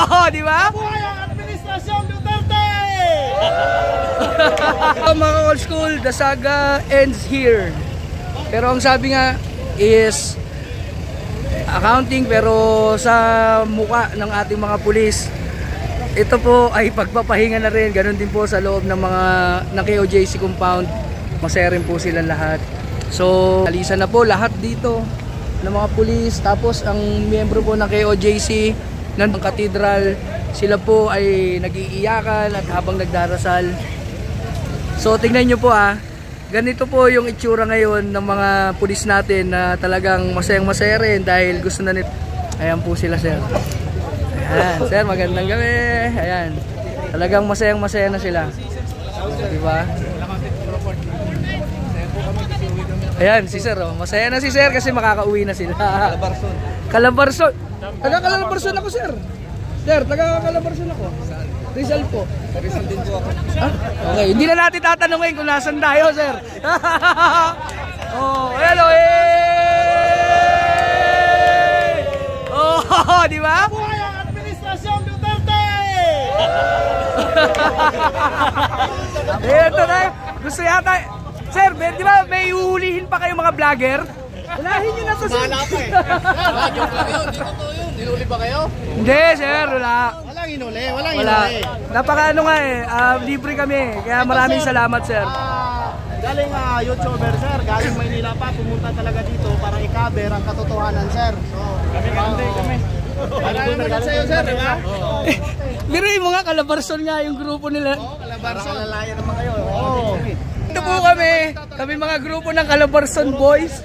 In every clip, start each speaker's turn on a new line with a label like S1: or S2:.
S1: Oh, di ba?
S2: Buhay ang Administrasyon Duterte!
S1: Mga old school, the saga ends here. Pero ang sabi nga is accounting pero sa mukha ng ating mga pulis. Ito po ay pagpapahinga na rin. Ganon din po sa loob ng mga ng KOJC compound. Masaya rin po sila lahat. So, alisan na po lahat dito ng mga pulis. Tapos ang miyembro po ng KOJC ng Cathedral, sila po ay nag-iiyakan at habang nagdarasal. So, tingnan nyo po ganito po yung itsura ngayon ng mga pulis natin na talagang masayang-masaya rin dahil gusto na nito. Ayan po sila, sir. Ayan, sir, magandang gabi. Ayan. Talagang masayang-masaya na sila. Diba? Ayan, si sir, masaya na si sir kasi makakauwi na sila.
S2: Calabarzon.
S1: Calabarzon. Taga-Calabarzon ako, sir. Sir, taga-Calabarzon ako. Rizal po.
S2: Rizal din po ako.
S1: Okay, hindi na natin tatanungin kung nasan tayo, sir. Oh, hello, Oh, di ba?
S2: Buhay ang Administrasyon Duterte!
S1: Ito na. Gusto yata. Sir, di ba may uhulihin pa kayo mga vlogger? Unahin nyo na to, sir.
S2: Wala pa eh. Radyo pa yun, di totoo yun. Niluli ba kayo?
S1: Hindi, sir, wala.
S2: Walang inuli, walang
S1: Wala.
S2: inuli.
S1: Napaka libre kami. Kaya maraming salamat, sir.
S2: Galing YouTuber, sir. Galing Maynila pa. Pumunta talaga dito para i-cover ang katotohanan, sir. So, kami. Maraming naman sa'yo, sir, di ba?
S1: Biruin mo nga, Calabarzon nga yung grupo nila.
S2: Oo, Calabarzon. Lalaya naman kayo. Oo.
S1: Ito po kami mga grupo ng Calabarzon Boys.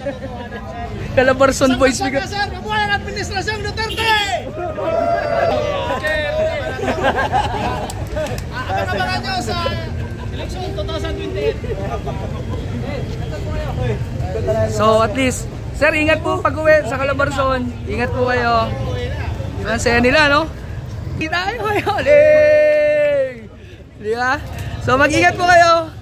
S1: Calabarzon Boys.
S2: Sir, mabuhay ang Administrasyon Duterte! Abangan nyo sa eleksyon 2028.
S1: So at least, sir, ingat po pag uwi sa Calabarzon. Ingat po kayo. Ang saya nila, no? Kita tayo ngayon. Di ba? So mag-ingat po kayo.